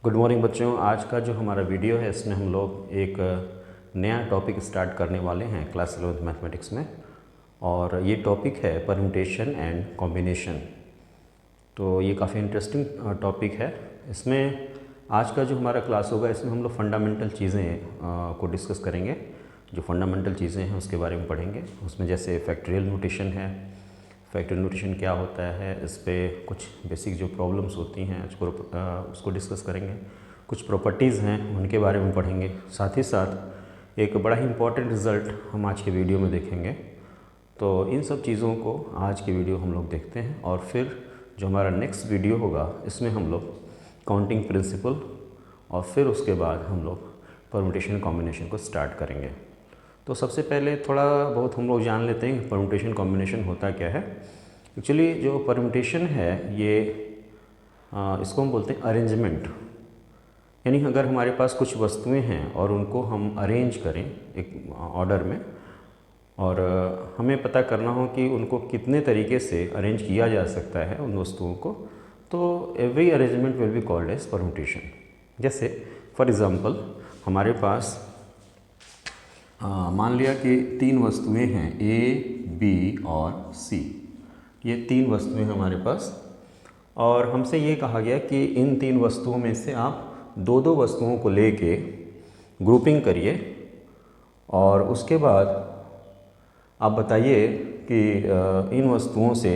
Good morning बच्चों। आज का जो हमारा वीडियो है इसमें हम लोग एक नया टॉपिक स्टार्ट करने वाले हैं क्लास 11th मैथमेटिक्स में, और ये टॉपिक है परम्यूटेशन एंड कॉम्बिनेशन। तो ये काफ़ी इंटरेस्टिंग टॉपिक है। इसमें आज का जो हमारा क्लास होगा इसमें हम लोग फंडामेंटल चीज़ें को डिस्कस करेंगे। जो फंडामेंटल चीज़ें हैं उसके बारे में पढ़ेंगे। उसमें जैसे फैक्टोरियल नोटेशन है, फैक्टोरियल नोटेशन क्या होता है, इस पर कुछ बेसिक जो प्रॉब्लम्स होती हैं उसको डिस्कस करेंगे। कुछ प्रॉपर्टीज़ हैं उनके बारे में पढ़ेंगे। साथ ही साथ एक बड़ा ही इम्पॉर्टेंट रिज़ल्ट हम आज के वीडियो में देखेंगे। तो इन सब चीज़ों को आज के वीडियो हम लोग देखते हैं, और फिर जो हमारा नेक्स्ट वीडियो होगा इसमें हम लोग काउंटिंग प्रिंसिपल और फिर उसके बाद हम लोग परम्यूटेशन कॉम्बिनेशन को स्टार्ट करेंगे। तो सबसे पहले थोड़ा बहुत हम लोग जान लेते हैं परम्यूटेशन कॉम्बिनेशन होता क्या है। एक्चुअली जो परम्यूटेशन है ये इसको हम बोलते हैं अरेंजमेंट। यानी अगर हमारे पास कुछ वस्तुएं हैं और उनको हम अरेंज करें एक ऑर्डर में, और हमें पता करना हो कि उनको कितने तरीके से अरेंज किया जा सकता है उन वस्तुओं को, तो every arrangement will be called as permutation. जैसे फॉर एग्ज़ाम्पल हमारे पास मान लिया कि तीन वस्तुएं हैं ए, बी और सी। ये तीन वस्तुएं हैं हमारे पास, और हमसे ये कहा गया कि इन तीन वस्तुओं में से आप दो दो वस्तुओं को लेके ग्रुपिंग करिए, और उसके बाद आप बताइए कि इन वस्तुओं से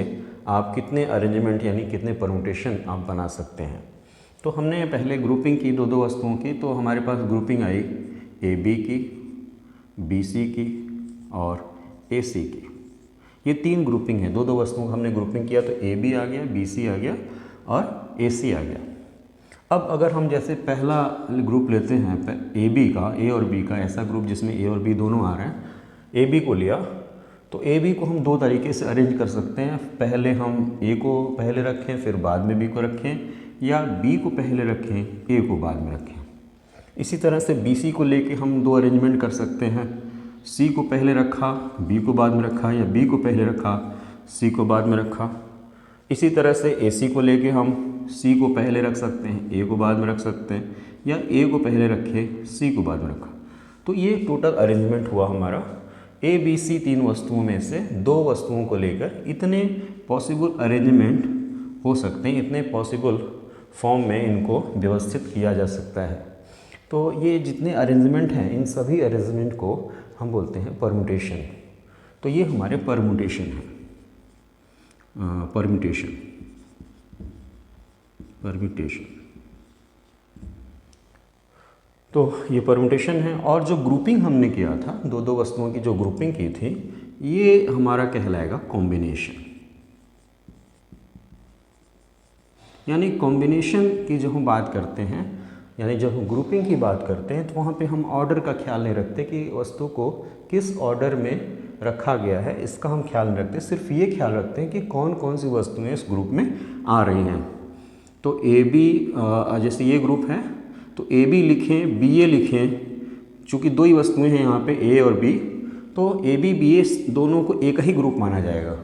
आप कितने अरेंजमेंट यानी कितने परम्यूटेशन आप बना सकते हैं। तो हमने पहले ग्रुपिंग की दो दो वस्तुओं की, तो हमारे पास ग्रुपिंग आई ए बी की, बी सी की और ए सी की। ये तीन ग्रुपिंग है, दो दो वस्तुओं का हमने ग्रुपिंग किया, तो ए बी आ गया, बी सी आ गया और ए सी आ गया। अब अगर हम जैसे पहला ग्रुप लेते हैं ए बी का, ए और बी का, ऐसा ग्रुप जिसमें ए और बी दोनों आ रहे हैं, ए बी को लिया, तो ए बी को हम दो तरीके से अरेंज कर सकते हैं। पहले हम ए को पहले रखें फिर बाद में बी को रखें, या बी को पहले रखें ए को बाद में रखें। इसी तरह से बी सी को लेके हम दो अरेंजमेंट कर सकते हैं। सी को पहले रखा, बी को बाद में रखा, या बी को पहले रखा, सी को बाद में रखा। इसी तरह से ए सी को लेके हम सी को पहले रख सकते हैं, ए को बाद में रख सकते हैं, या ए को पहले रखे, सी को बाद में रखा। तो ये टोटल अरेंजमेंट हुआ हमारा। ए बी सी तीन वस्तुओं में से दो वस्तुओं को लेकर इतने पॉसिबल अरेंजमेंट हो सकते हैं, इतने पॉसिबल फॉर्म में इनको व्यवस्थित किया जा सकता है। तो ये जितने अरेंजमेंट हैं इन सभी अरेंजमेंट को हम बोलते हैं परम्यूटेशन। तो ये हमारे परम्यूटेशन है। परम्यूटेशन तो ये परम्यूटेशन है। और जो ग्रुपिंग हमने किया था, दो दो वस्तुओं की जो ग्रुपिंग की थी, ये हमारा कहलाएगा कॉम्बिनेशन। यानी कॉम्बिनेशन की जब हम बात करते हैं, यानी जब हम ग्रुपिंग की बात करते हैं, तो वहाँ पे हम ऑर्डर का ख्याल नहीं रखते कि वस्तु को किस ऑर्डर में रखा गया है, इसका हम ख्याल नहीं रखते। सिर्फ ये ख्याल रखते हैं कि कौन कौन सी वस्तुएं इस ग्रुप में आ रही हैं। तो ए बी, जैसे ये ग्रुप है तो ए बी लिखें, बी ए लिखें। चूँकि दो ही वस्तुएँ हैं यहाँ पे ए और बी, तो ए बी बी ए दोनों को एक ही ग्रुप माना जाएगा।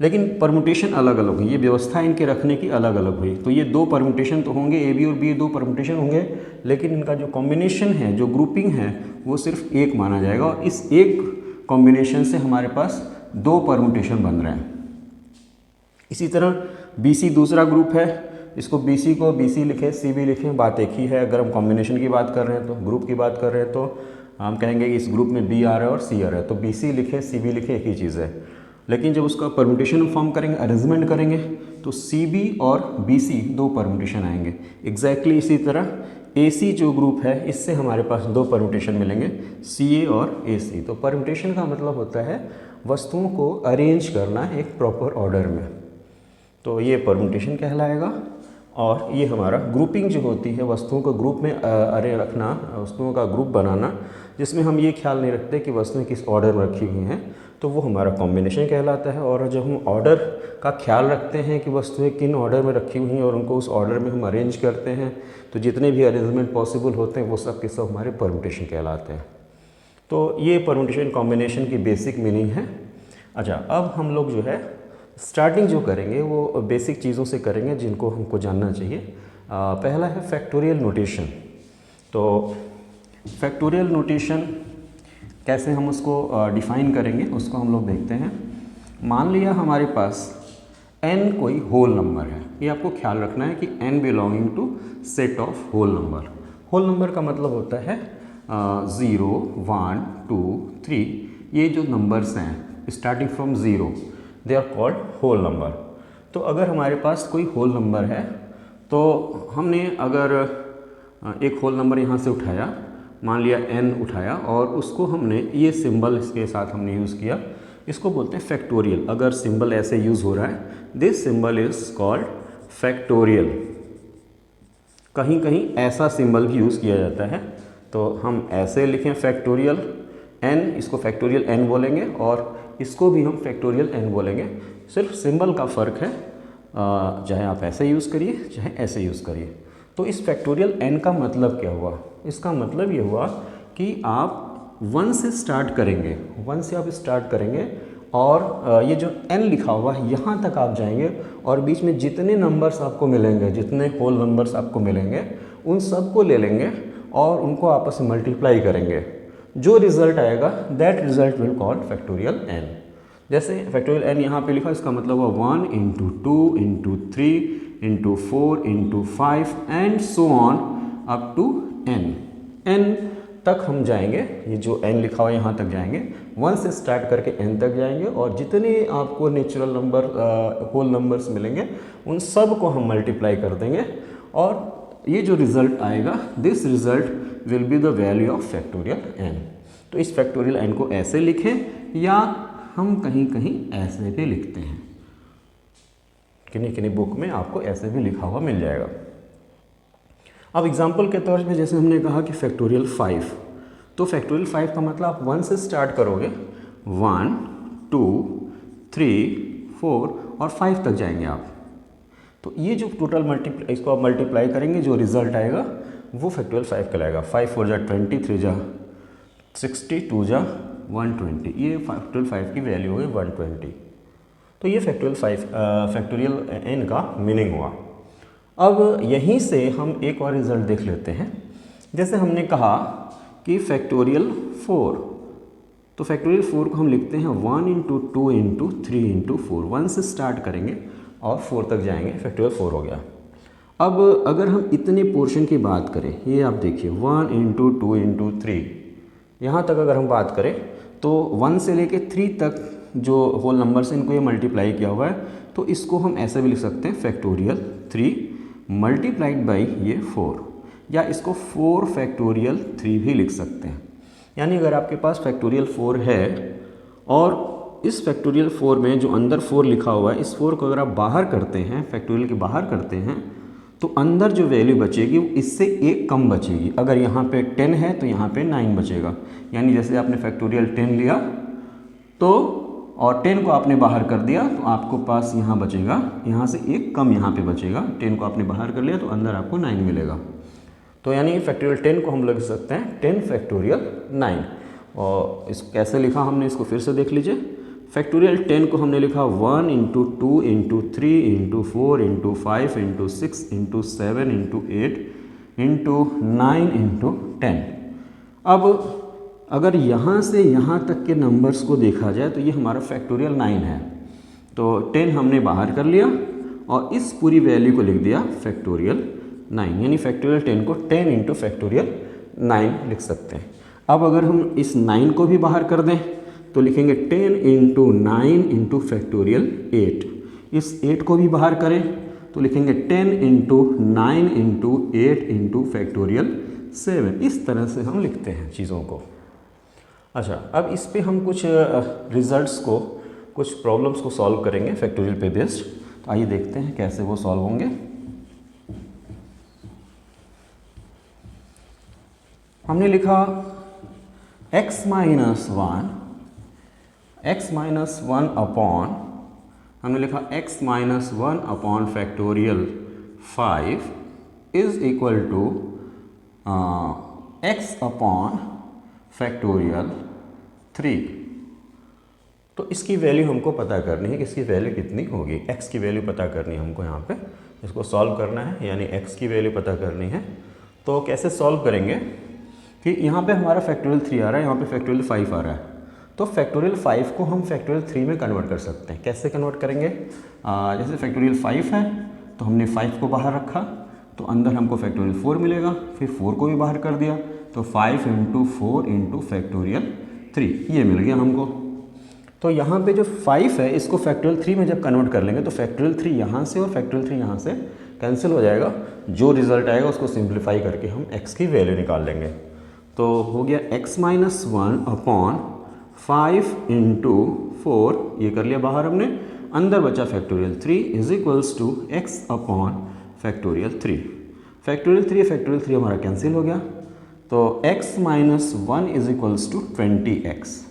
लेकिन परम्यूटेशन अलग अलग हुई, ये व्यवस्था इनके रखने की अलग अलग हुई। तो ये दो परम्यूटेशन तो होंगे, ए बी और बी दो परम्यूटेशन होंगे, लेकिन इनका जो कॉम्बिनेशन है, जो ग्रुपिंग है, वो सिर्फ एक माना जाएगा। और इस एक कॉम्बिनेशन से हमारे पास दो परम्यूटेशन बन रहे हैं। इसी तरह बी सी दूसरा ग्रुप है, इसको बी सी को बी सी लिखें, सी बी लिखें, बात एक ही है। अगर हम कॉम्बिनेशन की बात कर रहे हैं, तो ग्रुप की बात कर रहे हैं, तो हम कहेंगे कि इस ग्रुप में बी आ रहा है और सी आ रहा है, तो बी सी लिखें, सी बी लिखें, एक ही चीज़ है। लेकिन जब उसका परम्यूटेशन फॉर्म करेंगे, अरेंजमेंट करेंगे, तो सी बी और बी सी दो परम्यूटेशन आएंगे। एग्जैक्टली इसी तरह ए सी जो ग्रुप है, इससे हमारे पास दो परम्यूटेशन मिलेंगे, सी ए और ए सी। तो परम्यूटेशन का मतलब होता है वस्तुओं को अरेंज करना एक प्रॉपर ऑर्डर में। तो ये परम्यूटेशन कहलाएगा। और ये हमारा ग्रुपिंग जो होती है, वस्तुओं को ग्रुप में अरे रखना, वस्तुओं का ग्रुप बनाना, जिसमें हम ये ख्याल नहीं रखते कि वस्तुएं किस ऑर्डर में रखी हुई हैं, तो वो हमारा कॉम्बिनेशन कहलाता है। और जब हम ऑर्डर का ख्याल रखते हैं कि वस्तुएं किन ऑर्डर में रखी हुई हैं और उनको उस ऑर्डर में हम अरेंज करते हैं, तो जितने भी अरेंजमेंट पॉसिबल होते हैं वो सब के सब हमारे परम्यूटेशन कहलाते हैं। तो ये परम्यूटेशन कॉम्बिनेशन की बेसिक मीनिंग है। अच्छा, अब हम लोग जो है स्टार्टिंग जो करेंगे वो बेसिक चीज़ों से करेंगे जिनको हमको जानना चाहिए। पहला है फैक्टोरियल नोटेशन। तो फैक्टोरियल नोटेशन कैसे हम उसको डिफ़ाइन करेंगे उसको हम लोग देखते हैं। मान लिया हमारे पास n कोई होल नंबर है, ये आपको ख्याल रखना है कि n belonging to set of whole number. Whole number का मतलब होता है 0, 1, 2, 3, ये जो नंबर्स हैं starting from 0 they are called whole number. तो अगर हमारे पास कोई होल नंबर है तो हमने अगर एक होल नंबर यहाँ से उठाया, मान लिया n उठाया और उसको हमने ये सिंबल इसके साथ हमने यूज़ किया, इसको बोलते हैं फैक्टोरियल। अगर सिंबल ऐसे यूज़ हो रहा है, this symbol is called factorial. कहीं कहीं ऐसा सिंबल भी यूज़ किया जाता है, तो हम ऐसे लिखें फैक्टोरियल n, इसको फैक्टोरियल n बोलेंगे और इसको भी हम फैक्टोरियल n बोलेंगे। सिर्फ सिंबल का फ़र्क है, चाहे आप ऐसे यूज़ करिए चाहे ऐसे यूज़ करिए। तो इस फैक्टोरियल n का मतलब क्या हुआ? इसका मतलब ये हुआ कि आप 1 से स्टार्ट करेंगे, 1 से आप स्टार्ट करेंगे और ये जो n लिखा हुआ है यहाँ तक आप जाएंगे और बीच में जितने नंबर्स आपको मिलेंगे, जितने होल नंबर्स आपको मिलेंगे, उन सब को ले लेंगे और उनको आपस में मल्टीप्लाई करेंगे। जो रिज़ल्ट आएगा that result will call factorial n। जैसे फैक्टोरियल n यहाँ पे लिखा, इसका मतलब हुआ 1 into 2 into 3 into 4 into 5 and so on up to n तक हम जाएंगे। ये जो n लिखा हुआ है यहाँ तक जाएंगे, 1 से स्टार्ट करके n तक जाएंगे और जितने आपको नेचुरल नंबर होल नंबर्स मिलेंगे उन सब को हम मल्टीप्लाई कर देंगे और ये जो रिज़ल्ट आएगा this result will be the value of factorial n। तो इस फैक्टोरियल n को ऐसे लिखें या हम कहीं कहीं ऐसे भी लिखते हैं, किन्हीं किन्हीं बुक में आपको ऐसे भी लिखा हुआ मिल जाएगा। अब एग्जाम्पल के तौर पे जैसे हमने कहा कि फैक्टोरियल 5, तो फैक्टोरियल 5 का मतलब आप 1 से स्टार्ट करोगे, 1, 2, 3, 4 और 5 तक जाएंगे आप। तो ये जो टोटल इसको आप मल्टीप्लाई करेंगे, जो रिज़ल्ट आएगा वो फैक्टोरियल 5 कहलाएगा। 5 4 जा 20, 3 जा 60, 2 जा 120, ये फैक्टोरियल 5 की वैल्यू हो गई 120। तो ये फैक्टोरियल n का मीनिंग हुआ। अब यहीं से हम एक और रिज़ल्ट देख लेते हैं। जैसे हमने कहा कि फैक्टोरियल 4, तो फैक्टोरियल 4 को हम लिखते हैं 1 इंटू 2 इंटू 3 इंटू 4। 1 से स्टार्ट करेंगे और 4 तक जाएंगे, फैक्टोरियल 4 हो गया। अब अगर हम इतने पोर्शन की बात करें, ये आप देखिए 1 इंटू 2 इंटू 3, यहाँ तक अगर हम बात करें तो 1 से लेके 3 तक जो होल नंबर्स हैं इनको ये मल्टीप्लाई किया हुआ है, तो इसको हम ऐसे भी लिख सकते हैं फैक्टोरियल 3 मल्टीप्लाइड बाई ये 4, या इसको 4 फैक्टोरियल 3 भी लिख सकते हैं। यानी अगर आपके पास फैक्टोरियल 4 है और इस फैक्टोरियल 4 में जो अंदर 4 लिखा हुआ है, इस 4 को अगर आप बाहर करते हैं, फैक्टोरियल के बाहर करते हैं, तो अंदर जो वैल्यू बचेगी वो इससे एक कम बचेगी। अगर यहाँ पे 10 है तो यहाँ पे 9 बचेगा। यानी जैसे आपने फैक्टोरियल 10 लिया तो और 10 को आपने बाहर कर दिया तो आपको पास यहाँ बचेगा, यहाँ से एक कम यहाँ पे बचेगा। 10 को आपने बाहर कर लिया तो अंदर आपको 9 मिलेगा। तो यानी फैक्टोरियल 10 को हम लिख सकते हैं 10 फैक्टोरियल 9। और इसको कैसे लिखा हमने, इसको फिर से देख लीजिए। फैक्टोरियल 10 को हमने लिखा 1 into 2 into 3 into 4 into 5 into 6 into 7 into 8 into 9 into 10। अब अगर यहाँ से यहाँ तक के नंबर्स को देखा जाए तो ये हमारा फैक्टोरियल 9 है। तो 10 हमने बाहर कर लिया और इस पूरी वैल्यू को लिख दिया फैक्टोरियल 9, यानी फैक्टोरियल 10 को 10 इंटू फैक्टोरियल 9 लिख सकते हैं। अब अगर हम इस 9 को भी बाहर कर दें तो लिखेंगे 10 इंटू 9 इंटू फैक्टोरियल 8। इस 8 को भी बाहर करें तो लिखेंगे 10 इंटू 9 इंटू 8 इंटू फैक्टोरियल 7। इस तरह से हम लिखते हैं चीज़ों को। अच्छा, अब इस पे हम कुछ रिजल्ट्स को, कुछ प्रॉब्लम्स को सॉल्व करेंगे फैक्टोरियल पे बेस्ड। तो आइए देखते हैं कैसे वो सॉल्व होंगे। हमने लिखा x माइनस 1 अपॉन, हमने लिखा x minus 1 upon factorial 5 is equal to x upon factorial 3। तो इसकी वैल्यू हमको पता करनी है कि इसकी वैल्यू कितनी होगी। x की वैल्यू पता करनी है हमको यहाँ पे। इसको सॉल्व करना है, यानी x की वैल्यू पता करनी है। तो कैसे सॉल्व करेंगे कि यहाँ पे हमारा फैक्टोरियल 3 आ रहा है, यहाँ पे फैक्टोरियल 5 आ रहा है, तो फैक्टोरियल 5 को हम फैक्टोरियल 3 में कन्वर्ट कर सकते हैं। कैसे कन्वर्ट करेंगे? जैसे फैक्टोरियल 5 है तो हमने 5 को बाहर रखा तो अंदर हमको फैक्टोरियल 4 मिलेगा, फिर 4 को भी बाहर कर दिया तो 5 × 4 × फैक्टोरियल 3 ये मिल गया हमको। तो यहाँ पे जो 5 है इसको फैक्टोरियल 3 में जब कन्वर्ट कर लेंगे तो फैक्टोरियल 3 यहाँ से और फैक्टोरियल 3 यहाँ से कैंसिल हो जाएगा। जो रिजल्ट आएगा उसको सिंप्लीफाई करके हम x की वैल्यू निकाल लेंगे। तो हो गया x - 1 अपॉन 5 × 4, ये कर लिया बाहर हमने, अंदर बचा factorial 3 is equals to x upon factorial 3। Factorial 3 हमारा कैंसिल हो गया, तो x - 1 is equals to 20x।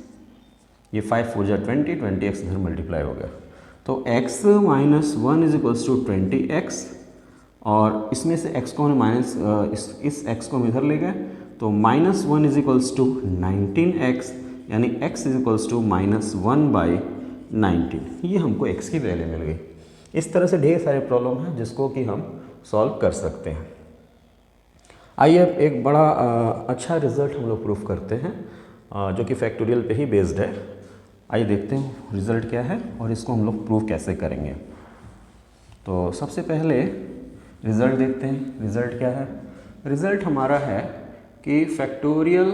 ये 5 4 जा 20, 20x इधर मल्टीप्लाई हो गया, तो x - 1 is equals to 20x, और इसमें से x को हमने माइनस इस x को हम इधर ले गए तो -1 इज इक्वल्स टू 19x, यानी x इज इक्वल्स टू -1/19। ये हमको x की वैल्यू मिल गई। इस तरह से ढेर सारे प्रॉब्लम हैं जिसको कि हम सॉल्व कर सकते हैं। आइए अब एक बड़ा अच्छा रिजल्ट हम लोग प्रूफ करते हैं जो कि फैक्टोरियल पे ही बेस्ड है। आइए देखते हैं रिज़ल्ट क्या है और इसको हम लोग प्रूफ कैसे करेंगे। तो सबसे पहले रिज़ल्ट देखते हैं। रिज़ल्ट क्या है? रिज़ल्ट हमारा है कि फैक्टोरियल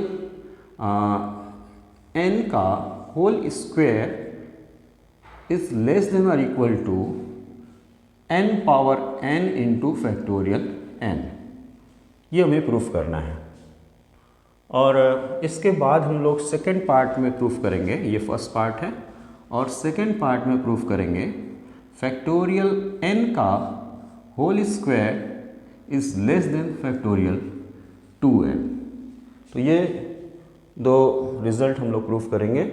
n का whole square is less than और equal to n power n into factorial n। ये हमें प्रूफ करना है और इसके बाद हम लोग सेकेंड पार्ट में प्रूफ करेंगे। ये फर्स्ट पार्ट है और सेकेंड पार्ट में प्रूफ करेंगे फैक्टोरियल n का whole square is less than factorial 2n। तो ये दो रिज़ल्ट हम लोग प्रूफ करेंगे।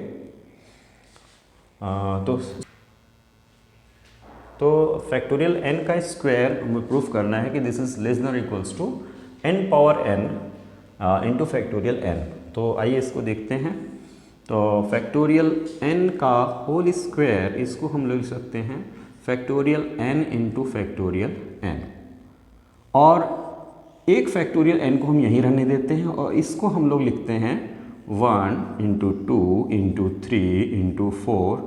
तो फैक्टोरियल n का स्क्वायर हमें प्रूफ करना है कि this is less than equals to n power n into factorial n। तो आइए इसको देखते हैं। तो फैक्टोरियल n का होल स्क्वायर इसको हम लिख सकते हैं factorial n into factorial n, और एक फैक्टोरियल n को हम यहीं रहने देते हैं और इसको हम लोग लिखते हैं 1 into 2 into 3 into 4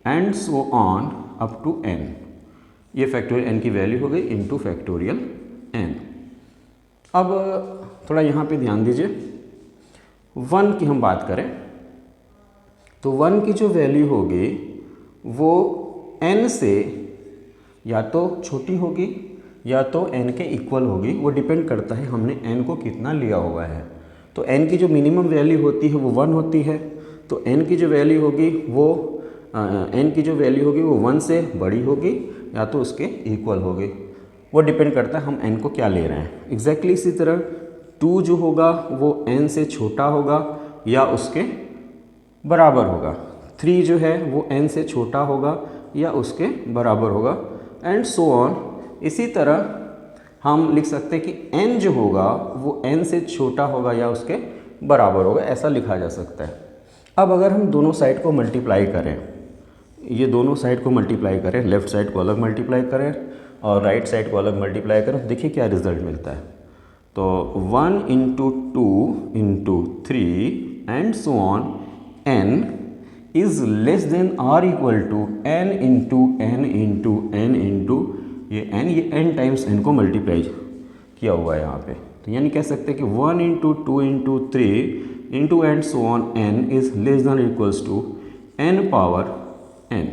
and so on up to n। ये फैक्टोरियल n की वैल्यू हो गई इंटू फैक्टोरियल n। अब थोड़ा यहाँ पे ध्यान दीजिए, 1 की हम बात करें तो 1 की जो वैल्यू होगी वो n से या तो छोटी होगी या तो n के इक्वल होगी। वो डिपेंड करता है हमने n को कितना लिया हुआ है। तो n की जो मिनिमम वैल्यू होती है वो 1 होती है, तो n की जो वैल्यू होगी वो वो 1 से बड़ी होगी या तो उसके इक्वल होगी। वो डिपेंड करता है हम n को क्या ले रहे हैं। एग्जैक्टली इसी तरह 2 जो होगा वो n से छोटा होगा या उसके बराबर होगा, 3 जो है वो n से छोटा होगा या उसके बराबर होगा, एंड सो ऑन। इसी तरह हम लिख सकते हैं कि n जो होगा वो n से छोटा होगा या उसके बराबर होगा, ऐसा लिखा जा सकता है। अब अगर हम दोनों साइड को मल्टीप्लाई करें, ये दोनों साइड को मल्टीप्लाई करें, लेफ़्ट साइड को अलग मल्टीप्लाई करें और राइट साइड को अलग मल्टीप्लाई करें, तो देखिए क्या रिजल्ट मिलता है। तो 1 into 2 into 3 and so on n is less than or equal to n into n into n into ये n टाइम्स n को मल्टीप्लाई किया हुआ है यहाँ पे। तो यानी कह सकते हैं कि 1 into 2 into 3 into and so on n is less than equals to n power n।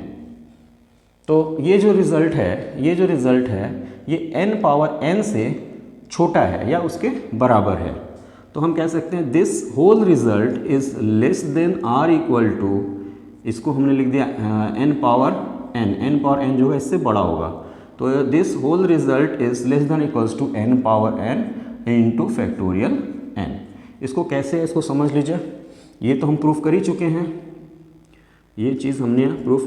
तो ये जो रिज़ल्ट है ये n पावर n से छोटा है या उसके बराबर है। तो हम कह सकते हैं this whole result is less than or equal to, इसको हमने लिख दिया n पावर n जो है इससे बड़ा होगा। तो this whole result is less than equals to n power n into factorial n। इसको कैसे है इसको समझ लीजिए। ये तो हम प्रूफ कर ही चुके हैं, ये चीज़ हमने प्रूफ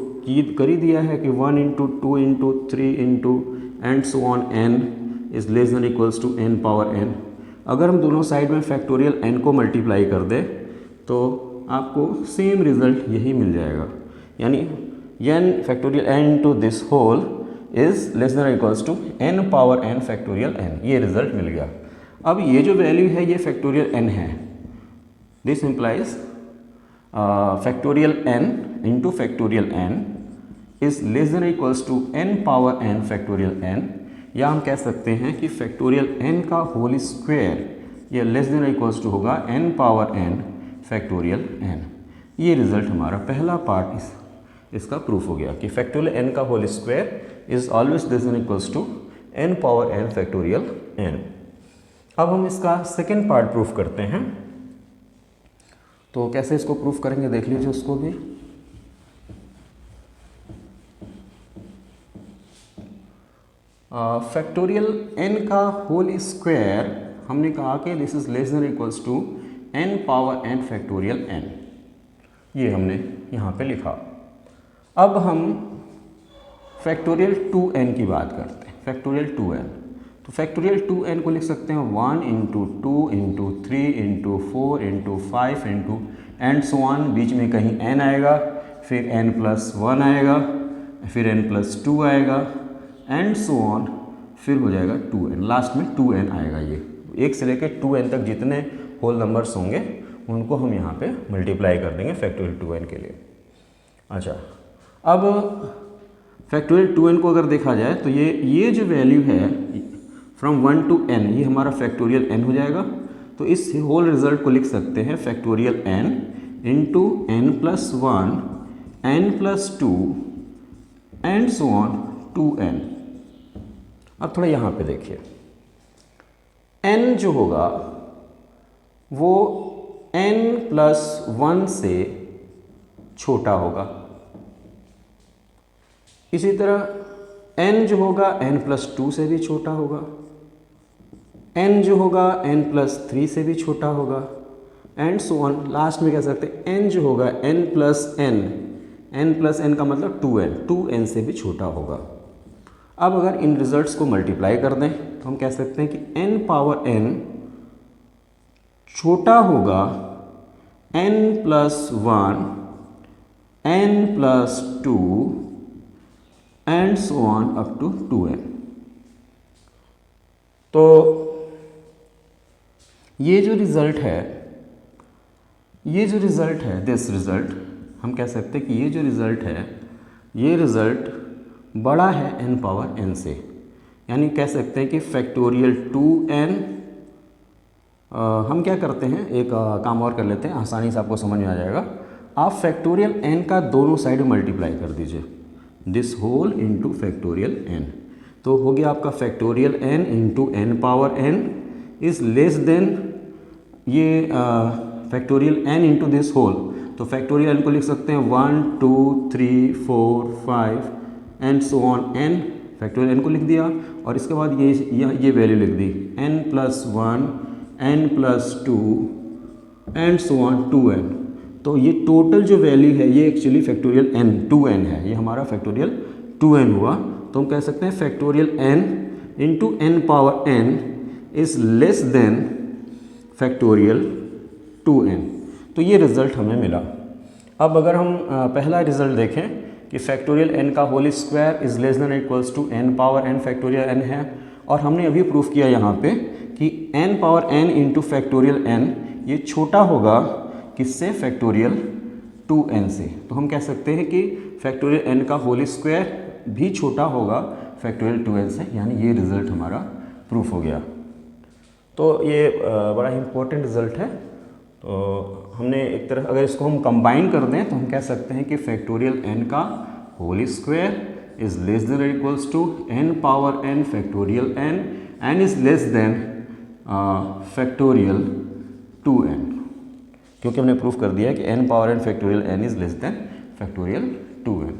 कर ही दिया है कि 1 into 2 into 3 into and so on n is less than equals to n power n। अगर हम दोनों साइड में फैक्टोरियल n को मल्टीप्लाई कर दें तो आपको सेम रिज़ल्ट यही मिल जाएगा, यानी n factorial n into this whole is less than equals to n power n factorial n, ये रिजल्ट मिल गया। अब ये जो वैल्यू है ये फैक्टोरियल n है, this implies factorial n into factorial n is less than equals to n power n factorial n, या हम कह सकते हैं कि फैक्टोरियल n का होल स्क्वायर ये लेस देन इक्वल्स टू होगा n power n factorial n। ये रिजल्ट हमारा पहला पार्ट इसका प्रूफ हो गया कि फैक्टोरियल n का whole square is always less than equals to n power n factorial n। अब हम इसका सेकेंड पार्ट प्रूफ करते हैं, तो कैसे इसको प्रूफ करेंगे देख लीजिए उसको भी। फैक्टोरियल n का होल स्क्वायर हमने कहा कि this is less than equals to n power n factorial n, ये हमने यहाँ पे लिखा। अब हम फैक्टोरियल 2n की बात करते हैं, फैक्टोरियल 2n। तो फैक्टोरियल 2n को लिख सकते हैं 1 into 2 into 3 into 4 into 5 into and so on, बीच में कहीं n आएगा, फिर n प्लस 1 आएगा, फिर n प्लस 2 आएगा एंड सो ऑन, फिर हो जाएगा 2n, लास्ट में 2n आएगा। ये 1 से लेकर 2n तक जितने होल नंबर्स होंगे उनको हम यहाँ पे मल्टीप्लाई कर देंगे फैक्टोरियल 2n के लिए। अच्छा, अब फैक्टोरियल 2n को अगर देखा जाए तो ये जो वैल्यू है फ्रॉम 1 टू n, ये हमारा फैक्टोरियल n हो जाएगा। तो इस होल रिजल्ट को लिख सकते हैं factorial n into n plus 1 n plus 2 and so on 2n। अब थोड़ा यहाँ पे देखिए, n जो होगा वो n प्लस 1 से छोटा होगा, इसी तरह n जो होगा n प्लस 2 से भी छोटा होगा, n जो होगा n प्लस 3 से भी छोटा होगा एंड सो ऑन। लास्ट में कह सकते हैं n जो होगा n प्लस n का मतलब 2n से भी छोटा होगा। अब अगर इन रिजल्ट्स को मल्टीप्लाई कर दें तो हम कह सकते हैं कि n पावर n छोटा होगा n plus 1 n plus 2 and so on up to 2n। तो ये जो रिज़ल्ट है दिस रिज़ल्ट, हम कह सकते हैं कि ये जो रिज़ल्ट है ये रिज़ल्ट बड़ा है n पावर n से, यानी कह सकते हैं कि फैक्टोरियल 2n। हम क्या करते हैं, एक काम और कर लेते हैं, आसानी से आपको समझ में आ जाएगा। आप फैक्टोरियल n का दोनों साइड मल्टीप्लाई कर दीजिए, this whole into factorial n, तो हो गया आपका factorial n into n power n is less than ये factorial n into this whole. तो फैक्टोरियल n को लिख सकते हैं 1 2 3 4 5 and so on n, factorial n को लिख दिया और इसके बाद ये वैल्यू लिख दी n plus 1 n plus 2 and so on 2n। तो ये टोटल जो वैल्यू है ये एक्चुअली फैक्टोरियल n 2n है, ये हमारा फैक्टोरियल 2n हुआ। तो हम कह सकते हैं factorial n into n power n is less than factorial 2n। तो ये रिज़ल्ट हमें मिला। अब अगर हम पहला रिज़ल्ट देखें कि फैक्टोरियल n का whole square is less than equals to n power n factorial n है, और हमने अभी प्रूफ किया यहाँ पे कि n power n into factorial n ये छोटा होगा किससे, फैक्टोरियल 2n से। तो हम कह सकते हैं कि फैक्टोरियल n का होल स्क्वायर भी छोटा होगा फैक्टोरियल 2n से, यानी ये रिज़ल्ट हमारा प्रूफ हो गया। तो ये बड़ा ही इम्पोर्टेंट रिज़ल्ट है। तो हमने एक तरह अगर इसको हम कंबाइन कर दें तो हम कह सकते हैं कि फैक्टोरियल n का whole square is less than equals to n power n factorial n is less than factorial 2n, क्योंकि हमने प्रूफ कर दिया है कि n power n factorial n is less than factorial 2n।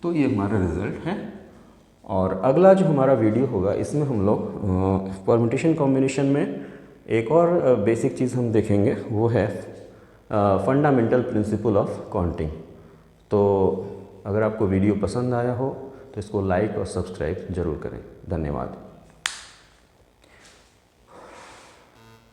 तो ये हमारा रिज़ल्ट है। और अगला जो हमारा वीडियो होगा इसमें हम लोग परम्यूटेशन कॉम्बिनेशन में एक और बेसिक चीज़ हम देखेंगे, वो है फंडामेंटल प्रिंसिपल ऑफ काउंटिंग। तो अगर आपको वीडियो पसंद आया हो तो इसको लाइक और सब्सक्राइब ज़रूर करें। धन्यवाद।